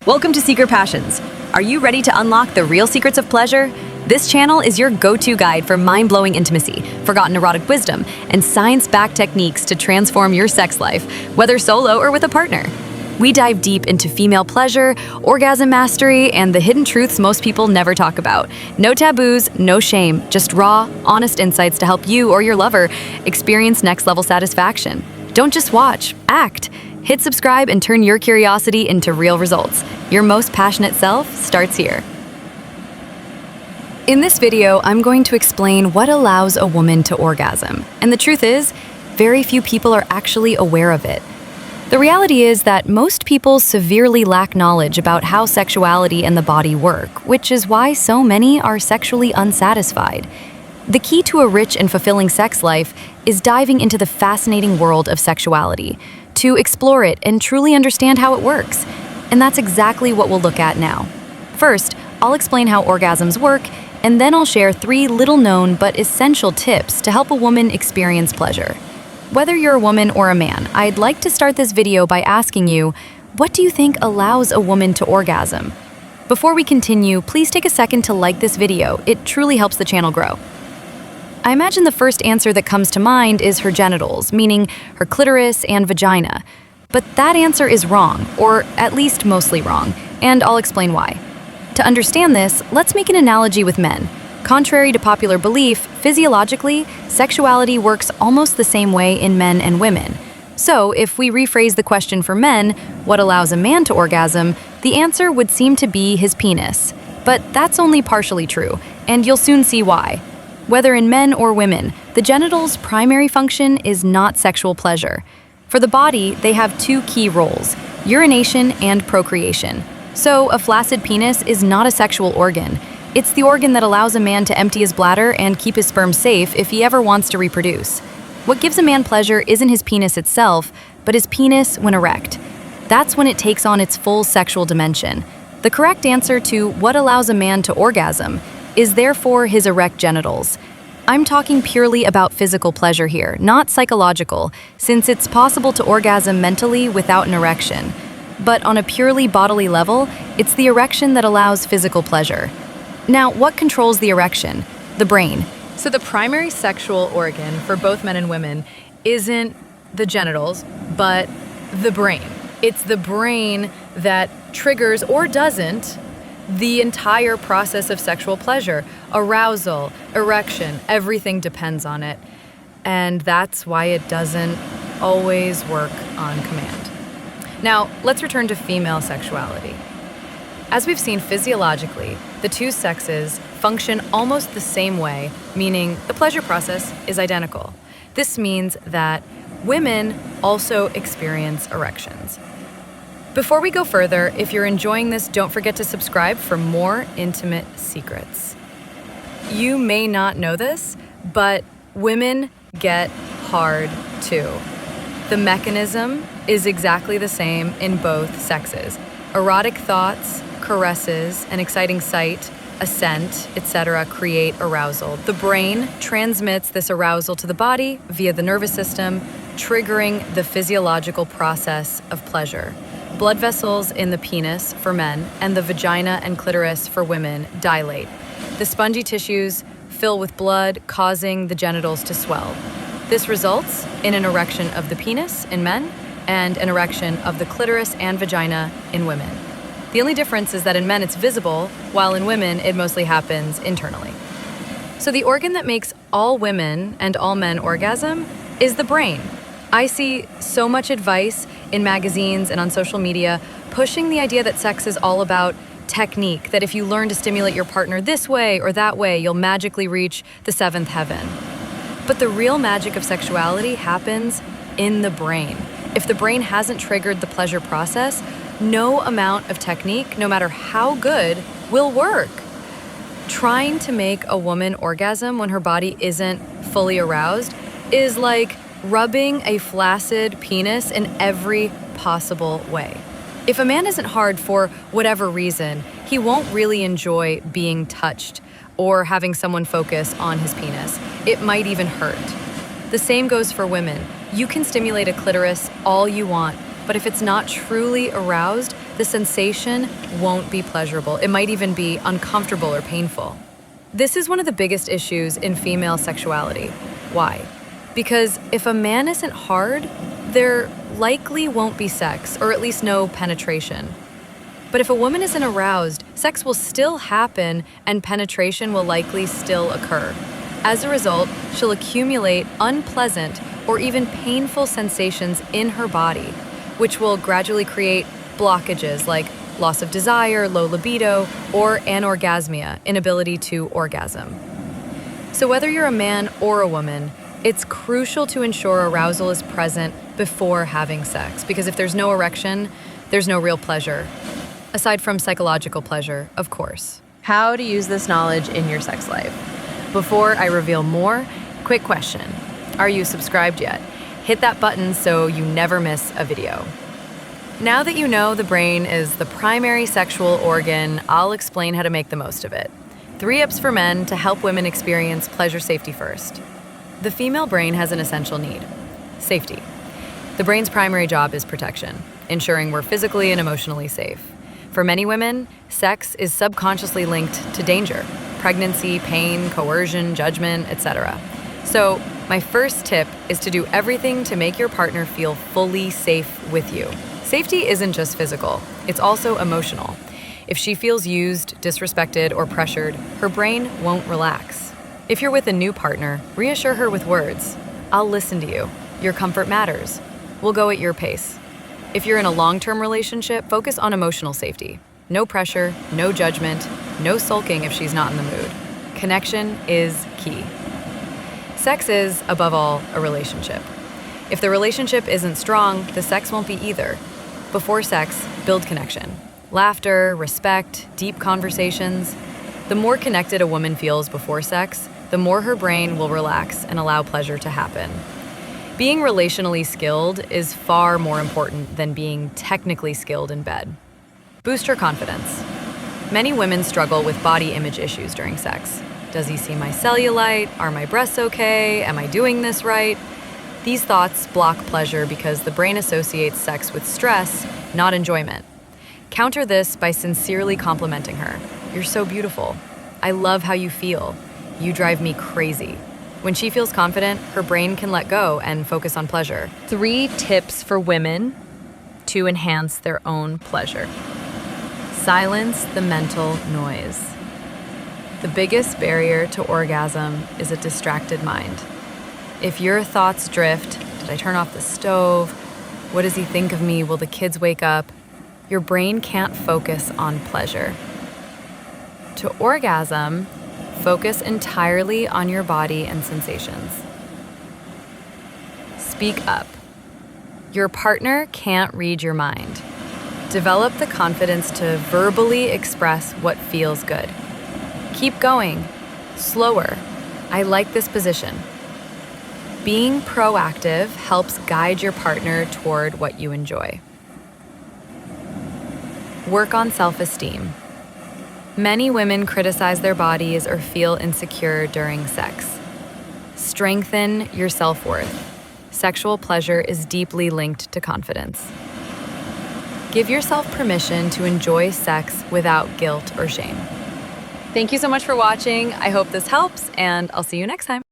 Welcome to Secret Passions. Are you ready to unlock the real secrets of pleasure? This channel is your go-to guide for mind-blowing intimacy, forgotten erotic wisdom, and science-backed techniques to transform your sex life, whether solo or with a partner. We dive deep into female pleasure, orgasm mastery, and the hidden truths most people never talk about. No taboos, no shame, just raw, honest insights to help you or your lover experience next-level satisfaction. Don't just watch, act. Hit subscribe and turn your curiosity into real results. Your most passionate self starts here. In this video, I'm going to explain what allows a woman to orgasm. And the truth is, very few people are actually aware of it. The reality is that most people severely lack knowledge about how sexuality and the body work, which is why so many are sexually unsatisfied. The key to a rich and fulfilling sex life is diving into the fascinating world of sexuality, to explore it and truly understand how it works. And that's exactly what we'll look at now. First, I'll explain how orgasms work, and then I'll share 3 little-known but essential tips to help a woman experience pleasure. Whether you're a woman or a man, I'd like to start this video by asking you, what do you think allows a woman to orgasm? Before we continue, please take a second to like this video. It truly helps the channel grow. I imagine the first answer that comes to mind is her genitals, meaning her clitoris and vagina. But that answer is wrong, or at least mostly wrong, and I'll explain why. To understand this, let's make an analogy with men. Contrary to popular belief, physiologically, sexuality works almost the same way in men and women. So, if we rephrase the question for men, what allows a man to orgasm, the answer would seem to be his penis. But that's only partially true, and you'll soon see why. Whether in men or women, the genitals' primary function is not sexual pleasure. For the body, they have 2 key roles: urination and procreation. So, a flaccid penis is not a sexual organ. It's the organ that allows a man to empty his bladder and keep his sperm safe if he ever wants to reproduce. What gives a man pleasure isn't his penis itself, but his penis when erect. That's when it takes on its full sexual dimension. The correct answer to what allows a man to orgasm is therefore his erect genitals. I'm talking purely about physical pleasure here, not psychological, since it's possible to orgasm mentally without an erection. But on a purely bodily level, it's the erection that allows physical pleasure. Now, what controls the erection? The brain. So the primary sexual organ for both men and women isn't the genitals, but the brain. It's the brain that triggers or doesn't the entire process of sexual pleasure. Arousal, erection, everything depends on it. And that's why it doesn't always work on command. Now, let's return to female sexuality. As we've seen physiologically, the 2 sexes function almost the same way, meaning the pleasure process is identical. This means that women also experience erections. Before we go further, if you're enjoying this, don't forget to subscribe for more intimate secrets. You may not know this, but women get hard too. The mechanism is exactly the same in both sexes. Erotic thoughts, caresses, an exciting sight, a scent, etc. create arousal. The brain transmits this arousal to the body via the nervous system, triggering the physiological process of pleasure. Blood vessels in the penis for men and the vagina and clitoris for women dilate. The spongy tissues fill with blood, causing the genitals to swell. This results in an erection of the penis in men and an erection of the clitoris and vagina in women. The only difference is that in men it's visible, while in women it mostly happens internally. So the organ that makes all women and all men orgasm is the brain. I see so much advice in magazines and on social media pushing the idea that sex is all about technique, that if you learn to stimulate your partner this way or that way, you'll magically reach the 7th heaven. But the real magic of sexuality happens in the brain. If the brain hasn't triggered the pleasure process, no amount of technique, no matter how good, will work. Trying to make a woman orgasm when her body isn't fully aroused is like rubbing a flaccid penis in every possible way. If a man isn't hard for whatever reason, he won't really enjoy being touched or having someone focus on his penis. It might even hurt. The same goes for women. You can stimulate a clitoris all you want, but if it's not truly aroused, the sensation won't be pleasurable. It might even be uncomfortable or painful. This is one of the biggest issues in female sexuality. Why? Because if a man isn't hard, there likely won't be sex, or at least no penetration. But if a woman isn't aroused, sex will still happen and penetration will likely still occur. As a result, she'll accumulate unpleasant or even painful sensations in her body, which will gradually create blockages like loss of desire, low libido, or anorgasmia, inability to orgasm. So whether you're a man or a woman, it's crucial to ensure arousal is present before having sex, because if there's no erection, there's no real pleasure. Aside from psychological pleasure, of course. How to use this knowledge in your sex life. Before I reveal more, quick question. Are you subscribed yet? Hit that button so you never miss a video. Now that you know the brain is the primary sexual organ, I'll explain how to make the most of it. 3 tips for men to help women experience pleasure safety first. The female brain has an essential need: safety. The brain's primary job is protection, ensuring we're physically and emotionally safe. For many women, sex is subconsciously linked to danger: pregnancy, pain, coercion, judgment, etc. So, my first tip is to do everything to make your partner feel fully safe with you. Safety isn't just physical, it's also emotional. If she feels used, disrespected, or pressured, her brain won't relax. If you're with a new partner, reassure her with words. I'll listen to you. Your comfort matters. We'll go at your pace. If you're in a long-term relationship, focus on emotional safety. No pressure, no judgment, no sulking if she's not in the mood. Connection is key. Sex is, above all, a relationship. If the relationship isn't strong, the sex won't be either. Before sex, build connection. Laughter, respect, deep conversations. The more connected a woman feels before sex, the more her brain will relax and allow pleasure to happen. Being relationally skilled is far more important than being technically skilled in bed. Boost her confidence. Many women struggle with body image issues during sex. Does he see my cellulite? Are my breasts okay? Am I doing this right? These thoughts block pleasure because the brain associates sex with stress, not enjoyment. Counter this by sincerely complimenting her. You're so beautiful. I love how you feel. You drive me crazy. When she feels confident, her brain can let go and focus on pleasure. 3 tips for women to enhance their own pleasure. Silence the mental noise. The biggest barrier to orgasm is a distracted mind. If your thoughts drift, did I turn off the stove? What does he think of me? Will the kids wake up? Your brain can't focus on pleasure. To orgasm, focus entirely on your body and sensations. Speak up. Your partner can't read your mind. Develop the confidence to verbally express what feels good. Keep going. Slower. I like this position. Being proactive helps guide your partner toward what you enjoy. Work on self-esteem. Many women criticize their bodies or feel insecure during sex. Strengthen your self-worth. Sexual pleasure is deeply linked to confidence. Give yourself permission to enjoy sex without guilt or shame. Thank you so much for watching. I hope this helps, and I'll see you next time.